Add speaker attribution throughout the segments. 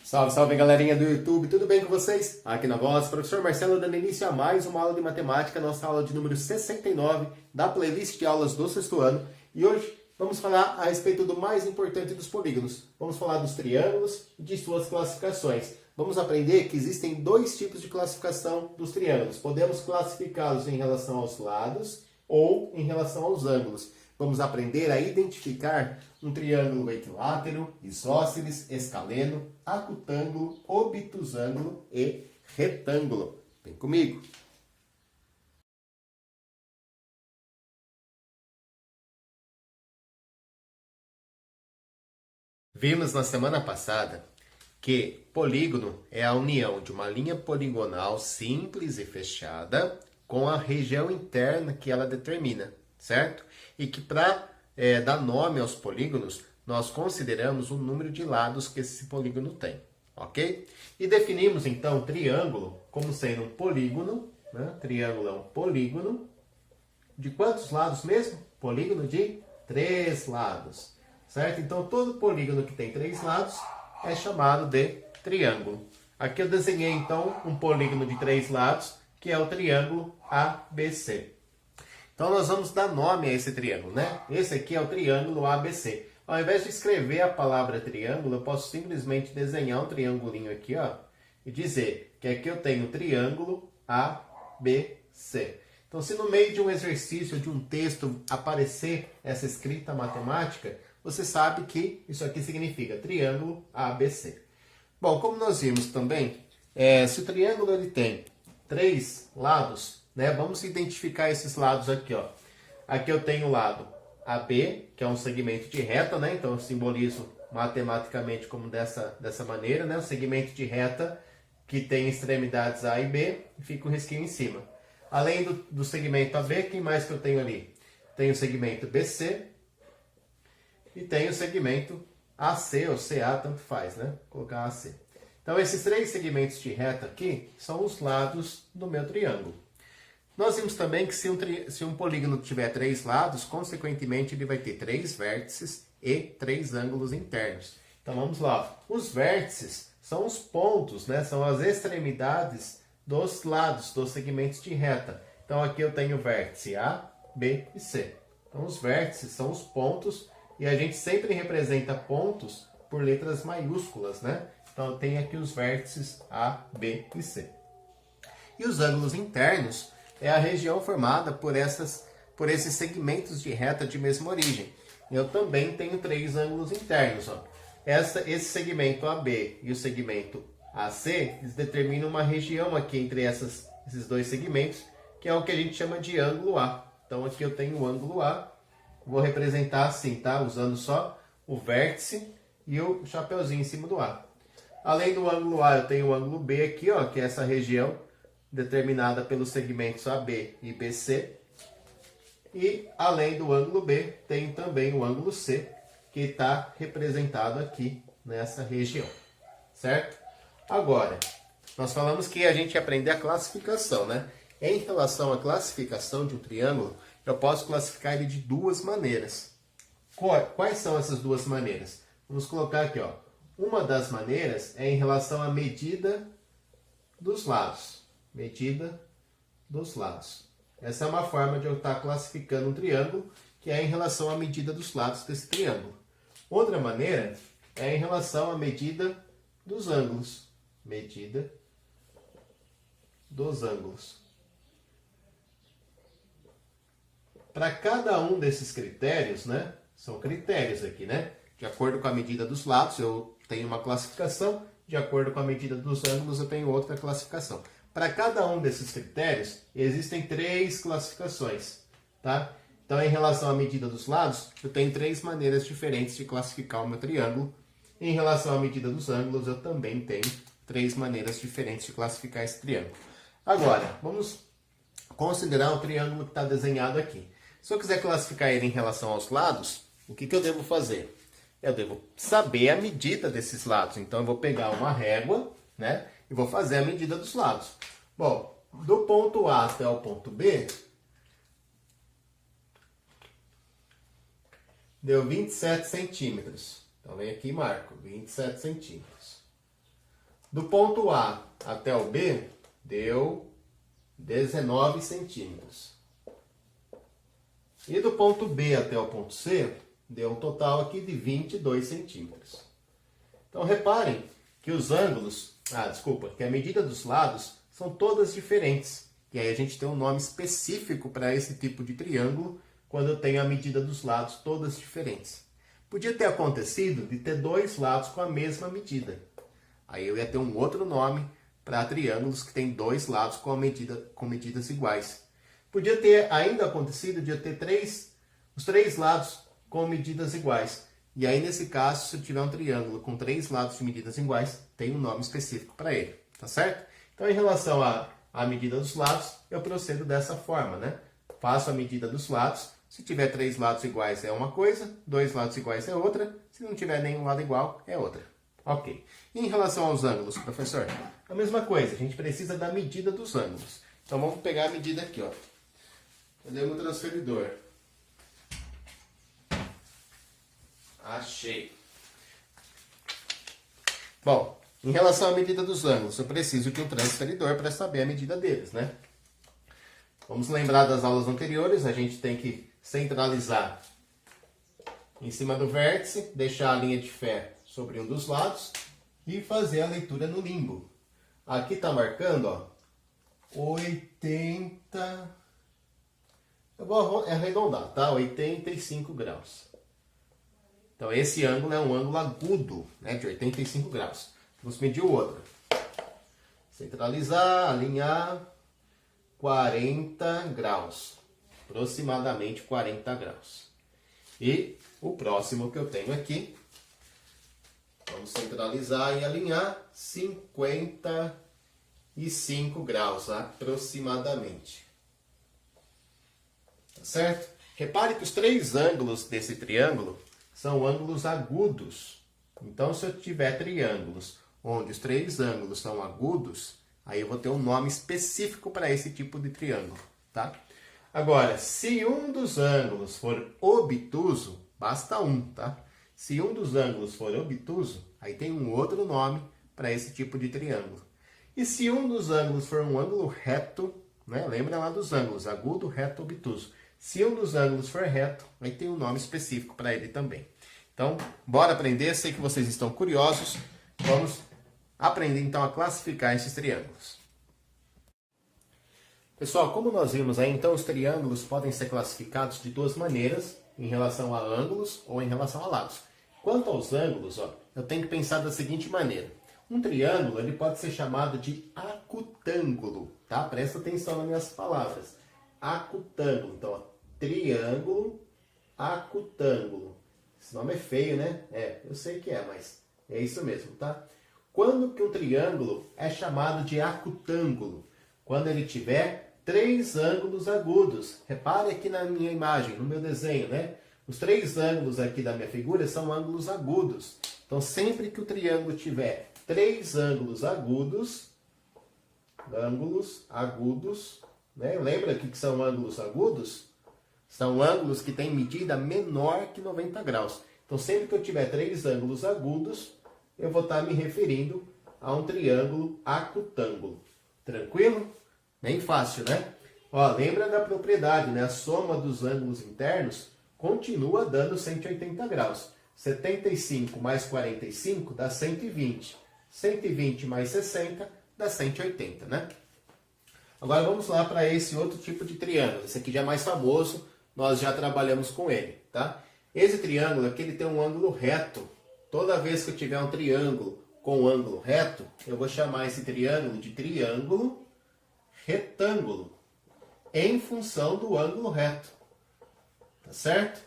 Speaker 1: Salve, salve galerinha do YouTube, tudo bem com vocês? Aqui na voz, professor Marcelo dando início a mais uma aula de matemática, nossa aula de número 69 da playlist de aulas do sexto ano. E hoje vamos falar a respeito do mais importante dos polígonos. Vamos falar dos triângulos e de suas classificações. Vamos aprender que existem dois tipos de classificação dos triângulos. Podemos classificá-los em relação aos lados ou em relação aos ângulos. Vamos aprender a identificar um triângulo equilátero, isósceles, escaleno, acutângulo, obtusângulo e retângulo. Vem comigo! Vimos na semana passada que polígono é a união de uma linha poligonal simples e fechada com a região interna que ela determina, certo? E que para dar nome aos polígonos, nós consideramos o número de lados que esse polígono tem, ok? E definimos então o triângulo como sendo um polígono, né? Triângulo é um polígono de quantos lados mesmo? Polígono de 3 lados, certo? Então todo polígono que tem 3 lados é chamado de triângulo. Aqui eu desenhei então um polígono de 3 lados, que é o triângulo ABC. Então nós vamos dar nome a esse triângulo, né? Esse aqui é o triângulo ABC. Ao invés de escrever a palavra triângulo, eu posso simplesmente desenhar um triangulinho aqui, ó, e dizer que aqui eu tenho o triângulo ABC. Então, se no meio de um exercício, de um texto, aparecer essa escrita matemática, você sabe que isso aqui significa triângulo ABC. Bom, como nós vimos também, se o triângulo ele tem 3 lados, né, vamos identificar esses lados aqui, ó. Aqui eu tenho o lado AB, que é um segmento de reta, né? Então eu simbolizo matematicamente como dessa maneira, né? Um segmento de reta que tem extremidades A e B e fica um risquinho em cima. Além do segmento AB, quem mais que eu tenho ali? Tenho o segmento BC e tenho o segmento AC ou CA, tanto faz, né? Vou colocar AC. Então esses 3 segmentos de reta aqui são os lados do meu triângulo. Nós vimos também que se um polígono tiver 3 lados, consequentemente ele vai ter 3 vértices e 3 ângulos internos. Então vamos lá. Os vértices são os pontos, né? São as extremidades dos lados, dos segmentos de reta. Então aqui eu tenho o vértice A, B e C. Então os vértices são os pontos e a gente sempre representa pontos por letras maiúsculas, né? Então eu tenho aqui os vértices A, B e C. E os ângulos internos é a região formada por esses segmentos de reta de mesma origem. Eu também tenho 3 ângulos internos. Ó. Esse segmento AB e o segmento AC, eles determinam uma região aqui entre esses 2 segmentos, que é o que a gente chama de ângulo A. Então aqui eu tenho o ângulo A, vou representar assim, tá? Usando só o vértice e o chapeuzinho em cima do A. Além do ângulo A, eu tenho o ângulo B aqui, ó, que é essa região determinada pelos segmentos AB e BC. E além do ângulo B, tem também o ângulo C, que está representado aqui nessa região, certo? Agora, nós falamos que a gente ia aprender a classificação, né? Em relação à classificação de um triângulo, eu posso classificar ele de 2 maneiras. Quais são essas 2 maneiras? Vamos colocar aqui, ó. Uma das maneiras é em relação à medida dos lados. Medida dos lados. Essa é uma forma de eu estar classificando um triângulo, que é em relação à medida dos lados desse triângulo. Outra maneira é em relação à medida dos ângulos. Medida dos ângulos. Para cada um desses critérios, né? São critérios aqui, né? De acordo com a medida dos lados, eu tenho uma classificação. De acordo com a medida dos ângulos, eu tenho outra classificação. Para cada um desses critérios, existem 3 classificações, tá? Então, em relação à medida dos lados, eu tenho 3 maneiras diferentes de classificar o meu triângulo. Em relação à medida dos ângulos, eu também tenho 3 maneiras diferentes de classificar esse triângulo. Agora, vamos considerar o triângulo que está desenhado aqui. Se eu quiser classificar ele em relação aos lados, o que eu devo fazer? Eu devo saber a medida desses lados. Então, eu vou pegar uma régua, né? E vou fazer a medida dos lados. Bom, do ponto A até o ponto B, deu 27 centímetros. Então, vem aqui e marco, 27 centímetros. Do ponto A até o B, deu 19 centímetros. E do ponto B até o ponto C, deu um total aqui de 22 centímetros. Então, reparem que os ângulos, que a medida dos lados são todas diferentes. E aí a gente tem um nome específico para esse tipo de triângulo, quando eu tenho a medida dos lados todas diferentes. Podia ter acontecido de ter dois lados com a mesma medida. Aí eu ia ter um outro nome para triângulos que tem dois lados com medidas iguais. Podia ter ainda acontecido de eu ter os três lados com medidas iguais. E aí, nesse caso, se eu tiver um triângulo com três lados de medidas iguais, tem um nome específico para ele, tá certo? Então, em relação à medida dos lados, eu procedo dessa forma, né? Faço a medida dos lados. Se tiver três lados iguais é uma coisa, dois lados iguais é outra. Se não tiver nenhum lado igual, é outra. Ok. E em relação aos ângulos, professor? A mesma coisa, a gente precisa da medida dos ângulos. Então, vamos pegar a medida aqui, ó. Cadê o meu transferidor? Achei. Bom, em relação à medida dos ângulos, eu preciso de um transferidor para saber a medida deles, né? Vamos lembrar das aulas anteriores, a gente tem que centralizar em cima do vértice, deixar a linha de fé sobre um dos lados e fazer a leitura no limbo. Aqui está marcando, ó, 80... Eu vou arredondar, tá? 85 graus. Então, esse ângulo é um ângulo agudo, né, de 85 graus. Vamos medir o outro. Centralizar, alinhar, 40 graus. Aproximadamente 40 graus. E o próximo que eu tenho aqui, vamos centralizar e alinhar, 55 graus, aproximadamente. Tá certo? Repare que os três ângulos desse triângulo são ângulos agudos. Então, se eu tiver triângulos onde os três ângulos são agudos, aí eu vou ter um nome específico para esse tipo de triângulo, tá? Agora, se um dos ângulos for obtuso, basta um, tá? Se um dos ângulos for obtuso, aí tem um outro nome para esse tipo de triângulo. E se um dos ângulos for um ângulo reto, né? Lembra lá dos ângulos, agudo, reto, obtuso. Se um dos ângulos for reto, aí tem um nome específico para ele também. Então, bora aprender. Sei que vocês estão curiosos. Vamos aprender então a classificar esses triângulos. Pessoal, como nós vimos aí, então os triângulos podem ser classificados de duas maneiras, em relação a ângulos ou em relação a lados. Quanto aos ângulos, ó, eu tenho que pensar da seguinte maneira. Um triângulo ele pode ser chamado de acutângulo, tá? Presta atenção nas minhas palavras. Acutângulo. Então, ó, triângulo, acutângulo. Esse nome é feio, né? Eu sei que é, mas é isso mesmo, tá? Quando que um triângulo é chamado de acutângulo? Quando ele tiver três ângulos agudos. Repare aqui na minha imagem, no meu desenho, né? Os três ângulos aqui da minha figura são ângulos agudos. Então, sempre que o triângulo tiver três ângulos agudos, né? Lembra que são ângulos agudos? São ângulos que têm medida menor que 90 graus. Então, sempre que eu tiver três ângulos agudos, eu vou estar me referindo a um triângulo acutângulo. Tranquilo? Bem fácil, né? Ó, lembra da propriedade, né? A soma dos ângulos internos continua dando 180 graus. 75 mais 45 dá 120. 120 mais 60 dá 180, né? Agora vamos lá para esse outro tipo de triângulo. Esse aqui já é mais famoso, nós já trabalhamos com ele, tá? Esse triângulo aqui ele tem um ângulo reto. Toda vez que eu tiver um triângulo com ângulo reto, eu vou chamar esse triângulo de triângulo retângulo, em função do ângulo reto. Tá certo?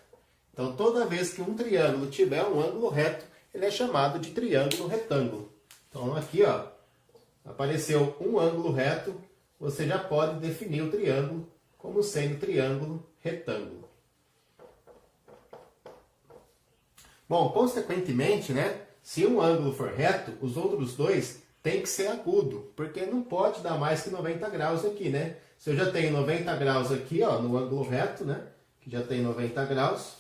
Speaker 1: Então, toda vez que um triângulo tiver um ângulo reto, ele é chamado de triângulo retângulo. Então, aqui, ó, apareceu um ângulo reto, você já pode definir o triângulo como sendo triângulo retângulo. Bom, consequentemente, né, se um ângulo for reto, os outros dois têm que ser agudo, porque não pode dar mais que 90 graus aqui, né? Se eu já tenho 90 graus aqui, ó, no ângulo reto, né, que já tem 90 graus,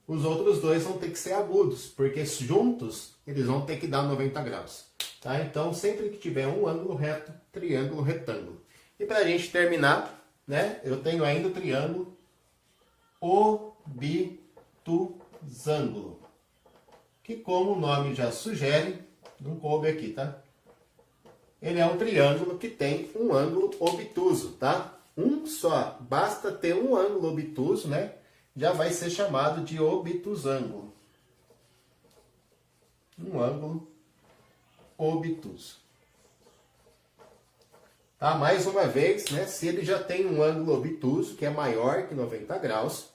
Speaker 1: os outros dois vão ter que ser agudos, porque juntos eles vão ter que dar 90 graus. Tá? Então, sempre que tiver um ângulo reto, triângulo retângulo. E para a gente terminar, né, eu tenho ainda o triângulo obtusângulo, que como o nome já sugere, não coube aqui, tá? Ele é um triângulo que tem um ângulo obtuso, tá? Um só, basta ter um ângulo obtuso, né? Já vai ser chamado de obtusângulo. Um ângulo obtuso. Tá? Mais uma vez, né? Se ele já tem um ângulo obtuso, que é maior que 90 graus,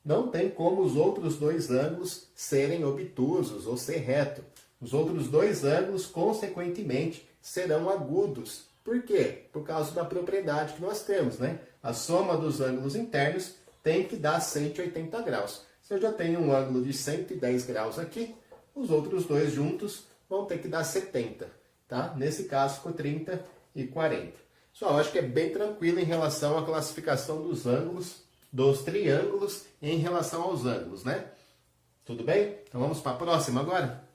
Speaker 1: não tem como os outros dois ângulos serem obtusos ou ser reto. Os outros dois ângulos, consequentemente, serão agudos. Por quê? Por causa da propriedade que nós temos, né? A soma dos ângulos internos tem que dar 180 graus. Se eu já tenho um ângulo de 110 graus aqui, os outros dois juntos vão ter que dar 70, tá? Nesse caso, ficou 30 e 40. Só eu acho que é bem tranquilo em relação à classificação dos ângulos, dos triângulos em relação aos ângulos, né? Tudo bem? Então vamos para a próxima agora?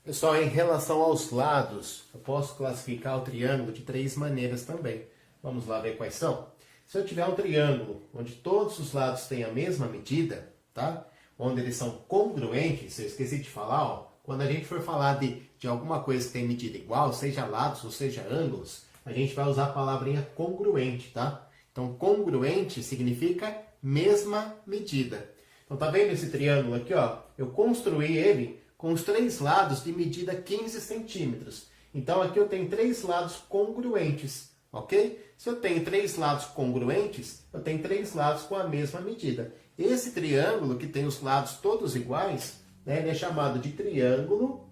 Speaker 1: Pessoal, em relação aos lados, eu posso classificar o triângulo de 3 maneiras também. Vamos lá ver quais são? Se eu tiver um triângulo onde todos os lados têm a mesma medida, tá? Onde eles são congruentes, eu esqueci de falar, ó, quando a gente for falar de alguma coisa que tem medida igual, seja lados ou seja ângulos, a gente vai usar a palavrinha congruente, tá? Então, congruente significa mesma medida. Então, tá vendo esse triângulo aqui, ó? Eu construí ele com os 3 lados de medida 15 centímetros. Então, aqui eu tenho 3 lados congruentes, ok? Se eu tenho 3 lados congruentes, eu tenho 3 lados com a mesma medida. Esse triângulo, que tem os lados todos iguais, né, ele é chamado de triângulo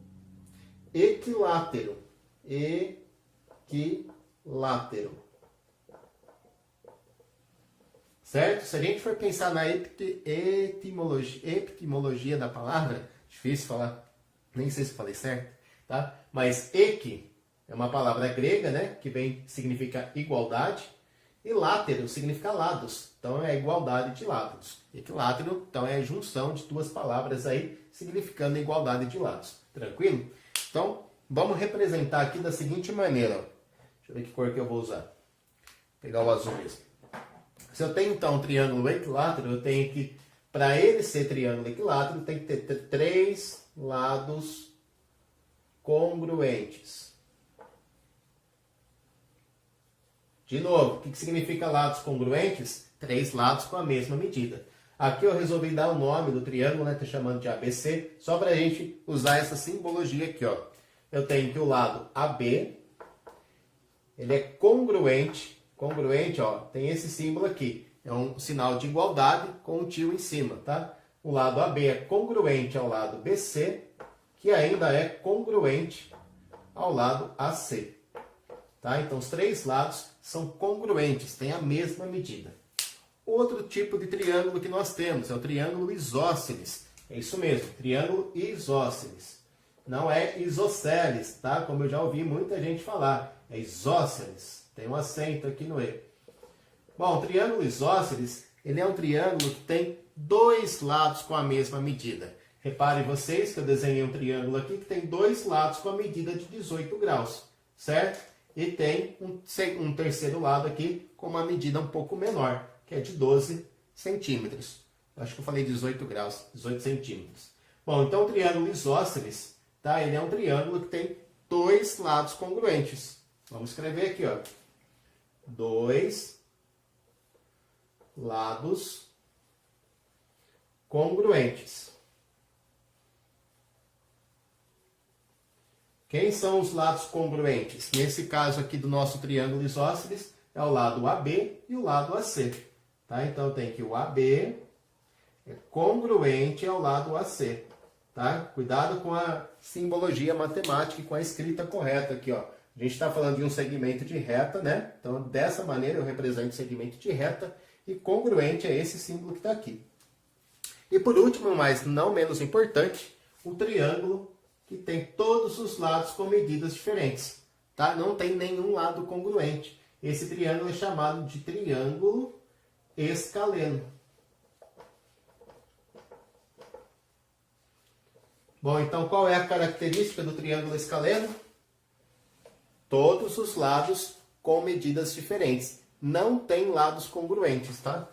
Speaker 1: equilátero. Equilátero. Certo? Se a gente for pensar na etimologia da palavra, difícil falar, nem sei se falei certo, tá? Mas equi é uma palavra grega, né, que significa igualdade, e látero significa lados, então é igualdade de lados. Equilátero, então é a junção de 2 palavras aí, significando igualdade de lados. Tranquilo? Então, vamos representar aqui da seguinte maneira. Deixa eu ver que cor que eu vou usar. Vou pegar o azul mesmo. Se eu tenho, então, um triângulo equilátero, eu tenho que, para ele ser triângulo equilátero, tem que ter 3 lados congruentes. De novo, o que significa lados congruentes? 3 lados com a mesma medida. Aqui eu resolvi dar o nome do triângulo, né? Estou chamando de ABC, só para a gente usar essa simbologia aqui, ó. Eu tenho que o lado AB, ele é congruente, ó, tem esse símbolo aqui. É um sinal de igualdade com um tio em cima, tá? O lado AB é congruente ao lado BC, que ainda é congruente ao lado AC. Tá? Então, os 3 lados são congruentes, têm a mesma medida. Outro tipo de triângulo que nós temos é o triângulo isósceles. É isso mesmo, triângulo isósceles. Não é isósceles, tá? Como eu já ouvi muita gente falar. É isósceles. Tem um acento aqui no E. Bom, o triângulo isósceles, ele é um triângulo que tem 2 lados com a mesma medida. Reparem vocês que eu desenhei um triângulo aqui que tem 2 lados com a medida de 18 graus, certo? E tem um terceiro lado aqui com uma medida um pouco menor, que é de 12 centímetros. Acho que eu falei 18 graus, 18 centímetros. Bom, então o triângulo isósceles, tá? Ele é um triângulo que tem 2 lados congruentes. Vamos escrever aqui, ó. 2 lados congruentes. Quem são os lados congruentes? Nesse caso aqui do nosso triângulo isósceles, é o lado AB e o lado AC. Tá? Então, tem que o AB é congruente ao lado AC. Tá? Cuidado com a simbologia matemática e com a escrita correta aqui, ó. A gente está falando de um segmento de reta, né? Então, dessa maneira, eu represento o segmento de reta e congruente é esse símbolo que está aqui. E por último, mas não menos importante, o triângulo que tem todos os lados com medidas diferentes. Tá? Não tem nenhum lado congruente. Esse triângulo é chamado de triângulo escaleno. Bom, então qual é a característica do triângulo escaleno? Todos os lados com medidas diferentes. Não tem lados congruentes, tá?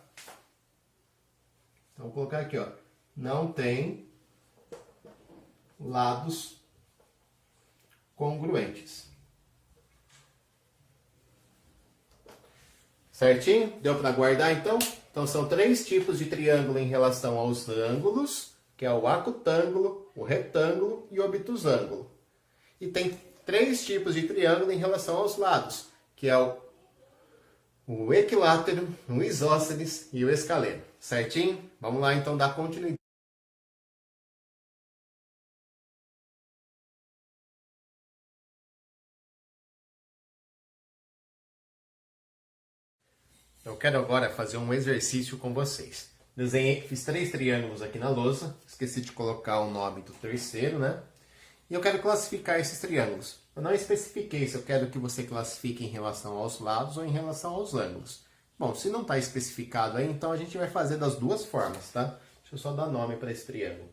Speaker 1: Então, vou colocar aqui, ó. Não tem lados congruentes. Certinho? Deu para guardar, então? Então, são 3 tipos de triângulo em relação aos ângulos, que é o acutângulo, o retângulo e o obtusângulo. E tem 3 tipos de triângulo em relação aos lados, que é o equilátero, o isósceles e o escaleno. Certinho? Vamos lá, então, dar continuidade. Eu quero agora fazer um exercício com vocês. Fiz 3 triângulos aqui na lousa, esqueci de colocar o nome do terceiro, né? E eu quero classificar esses triângulos. Eu não especifiquei se eu quero que você classifique em relação aos lados ou em relação aos ângulos. Bom, se não está especificado aí, então a gente vai fazer das duas formas, tá? Deixa eu só dar nome para esse triângulo.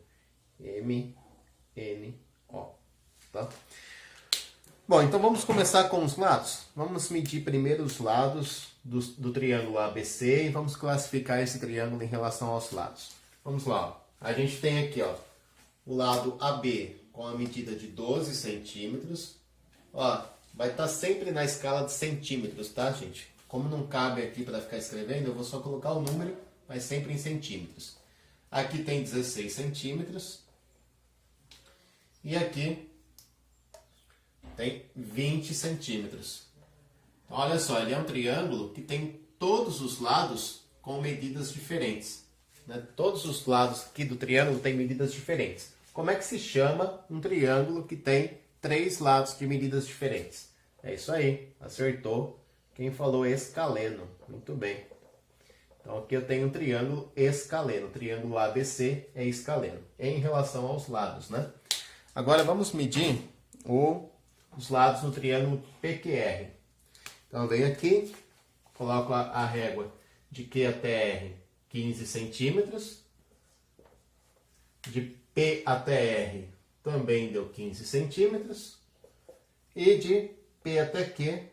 Speaker 1: M, N, O, tá? Bom, então vamos começar com os lados. Vamos medir primeiro os lados do triângulo ABC e vamos classificar esse triângulo em relação aos lados. Vamos lá, ó. A gente tem aqui, ó, o lado AB com a medida de 12 centímetros. Ó, vai estar sempre na escala de centímetros, tá, gente? Como não cabe aqui para ficar escrevendo, eu vou só colocar o número, mas sempre em centímetros. Aqui tem 16 centímetros. E aqui tem 20 centímetros. Então, olha só, ele é um triângulo que tem todos os lados com medidas diferentes, né? Todos os lados aqui do triângulo têm medidas diferentes. Como é que se chama um triângulo que tem 3 lados de medidas diferentes? É isso aí, acertou. Quem falou escaleno? Muito bem. Então aqui eu tenho um triângulo escaleno. O triângulo ABC é escaleno, em relação aos lados, né? Agora vamos medir os lados no triângulo PQR. Então, eu venho aqui, coloco a régua de Q até R, 15 centímetros. De P até R também deu 15 centímetros. E de P até Q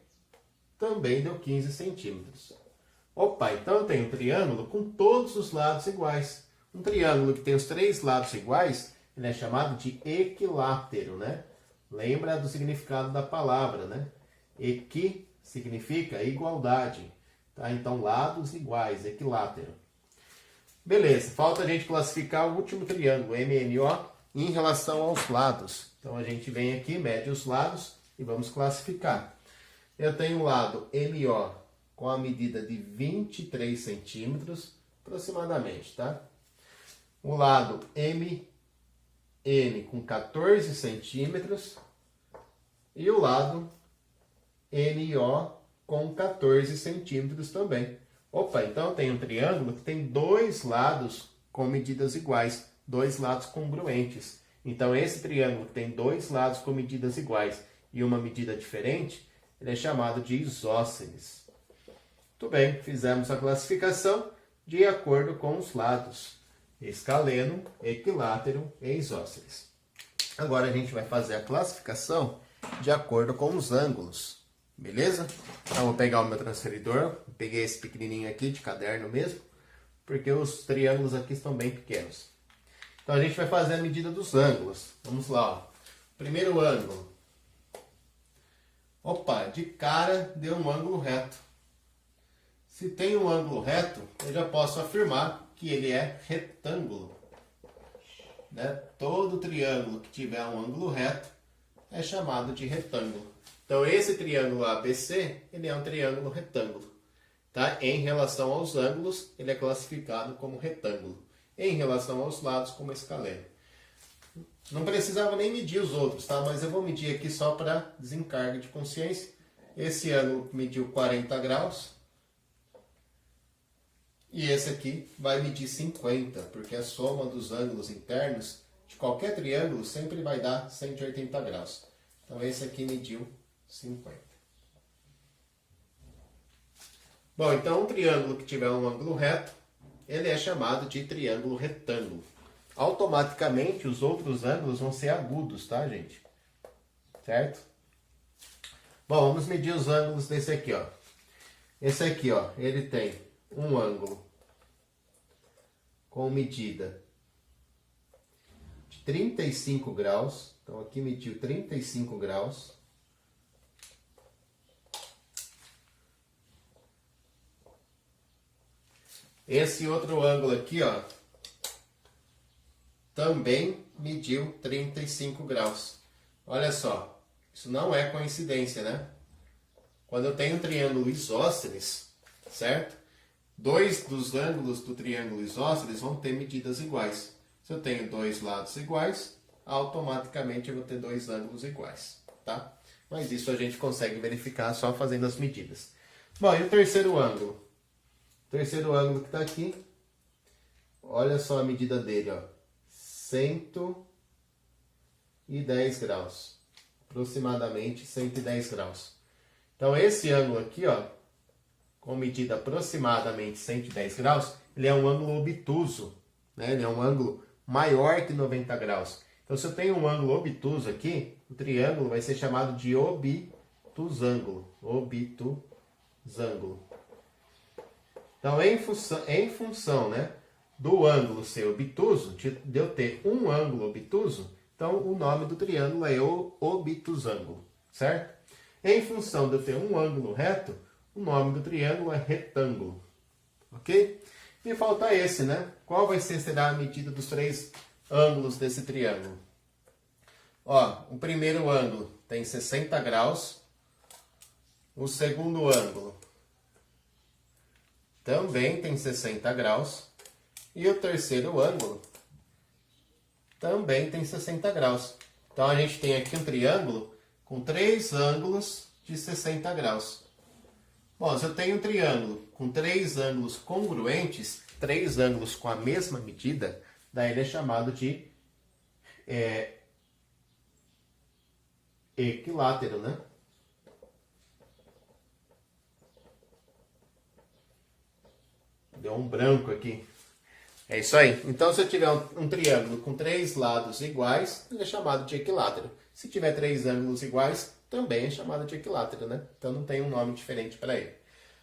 Speaker 1: também deu 15 centímetros. Opa, então eu tenho um triângulo com todos os lados iguais. Um triângulo que tem os 3 lados iguais, ele é chamado de equilátero, né? Lembra do significado da palavra, né? Equi significa igualdade, tá? Então, lados iguais, equilátero. Beleza, falta a gente classificar o último triângulo, MNO, em relação aos lados. Então, a gente vem aqui, mede os lados e vamos classificar. Eu tenho o lado MO com a medida de 23 centímetros, aproximadamente, tá? O lado MN com 14 centímetros e o lado NO com 14 centímetros também. Opa, então eu tenho um triângulo que tem 2 lados com medidas iguais, 2 lados congruentes. Então esse triângulo que tem 2 lados com medidas iguais e uma medida diferente, ele é chamado de isósceles. Muito bem, fizemos a classificação de acordo com os lados. Escaleno, equilátero e isósceles. Agora a gente vai fazer a classificação de acordo com os ângulos. Beleza? Então vou pegar o meu transferidor, peguei esse pequenininho aqui de caderno mesmo, porque os triângulos aqui estão bem pequenos. Então a gente vai fazer a medida dos ângulos. Vamos lá, ó. Primeiro ângulo. Opa, de cara deu um ângulo reto. Se tem um ângulo reto, eu já posso afirmar que ele é retângulo, né? Todo triângulo que tiver um ângulo reto é chamado de retângulo. Então, esse triângulo ABC, ele é um triângulo retângulo, tá? Em relação aos ângulos, ele é classificado como retângulo. Em relação aos lados, como escaleno. Não precisava nem medir os outros, tá? Mas eu vou medir aqui só para desencargo de consciência. Esse ângulo mediu 40 graus. E esse aqui vai medir 50, porque a soma dos ângulos internos de qualquer triângulo sempre vai dar 180 graus. Então esse aqui mediu 50. Bom, então um triângulo que tiver um ângulo reto, ele é chamado de triângulo retângulo. automaticamente os outros ângulos vão ser agudos, tá, gente? Certo? Bom, vamos medir os ângulos desse aqui, ó. Esse aqui, ó, ele tem um ângulo com medida de 35 graus. Então, aqui mediu 35 graus. Esse outro ângulo aqui, ó, também mediu 35 graus. Olha só, isso não é coincidência, né? Quando eu tenho um triângulo isósceles, certo? Dois dos ângulos do triângulo isósceles vão ter medidas iguais. Se eu tenho dois lados iguais, automaticamente eu vou ter dois ângulos iguais, tá? Mas isso a gente consegue verificar só fazendo as medidas. Bom, e o terceiro ângulo? O terceiro ângulo que está aqui, olha só a medida dele, ó. 110 graus. Aproximadamente 110 graus. Então, esse ângulo aqui, ó, com medida aproximadamente 110 graus, ele é um ângulo obtuso, né? Ele é um ângulo maior que 90 graus. Então, se eu tenho um ângulo obtuso aqui, o triângulo vai ser chamado de obtusângulo. Obtusângulo. Então, em função, né, do ângulo ser obtuso, de eu ter um ângulo obtuso, então o nome do triângulo é o obtusângulo, certo? Em função de eu ter um ângulo reto, o nome do triângulo é retângulo, ok? E falta esse, né? Qual será a medida dos três ângulos desse triângulo? Ó, o primeiro ângulo tem 60 graus, o segundo ângulo também tem 60 graus. E o terceiro ângulo também tem 60 graus. Então, a gente tem aqui um triângulo com três ângulos de 60 graus. Bom, se eu tenho um triângulo com três ângulos congruentes, três ângulos com a mesma medida, daí ele é chamado de equilátero, né? Deu um branco aqui. É isso aí. Então, se eu tiver um triângulo com três lados iguais, ele é chamado de equilátero. Se tiver três ângulos iguais, também é chamado de equilátero, né? Então, não tem um nome diferente para ele.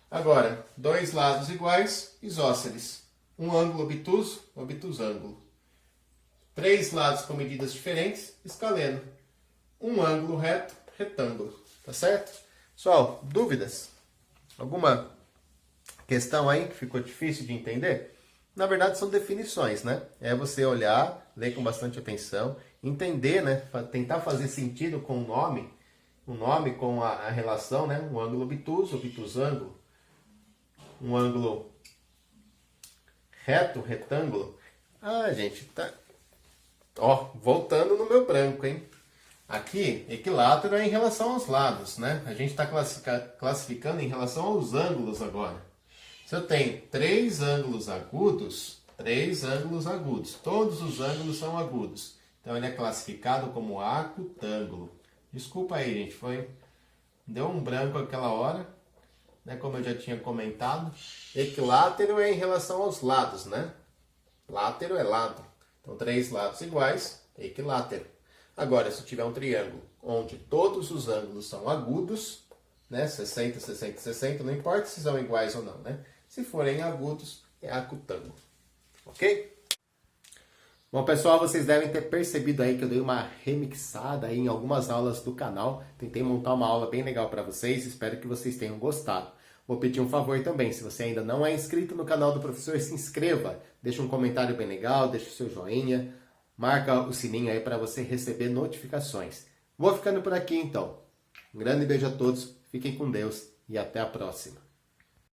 Speaker 1: Agora, dois lados iguais, isósceles. Um ângulo obtuso, obtusângulo. Três lados com medidas diferentes, escaleno. Um ângulo reto, retângulo. Tá certo? Pessoal, dúvidas? Alguma questão aí que ficou difícil de entender? Na verdade, são definições, né? É você olhar, ler com bastante atenção, entender, né? Tentar fazer sentido com o nome com a relação, né? Um ângulo obtuso, obtusângulo. Um ângulo reto, retângulo. Ah, gente, tá... Ó, voltando no meu branco, hein? Aqui, equilátero é em relação aos lados, né? A gente está classificando em relação aos ângulos agora. Se eu tenho três ângulos agudos, todos os ângulos são agudos. Então, ele é classificado como acutângulo. Desculpa aí, gente, deu um branco aquela hora, né? Como eu já tinha comentado. Equilátero é em relação aos lados, né? Látero é lado. Então, três lados iguais, equilátero. Agora, se eu tiver um triângulo onde todos os ângulos são agudos, né? 60, 60, 60, não importa se são iguais ou não, né? Se forem agudos, é acutângulo. Ok? Bom, pessoal, vocês devem ter percebido aí que eu dei uma remixada aí em algumas aulas do canal. Tentei montar uma aula bem legal para vocês. Espero que vocês tenham gostado. Vou pedir um favor também. Se você ainda não é inscrito no canal do professor, se inscreva. Deixa um comentário bem legal, deixa o seu joinha. Marca o sininho aí para você receber notificações. Vou ficando por aqui, então. Um grande beijo a todos. Fiquem com Deus e até a próxima.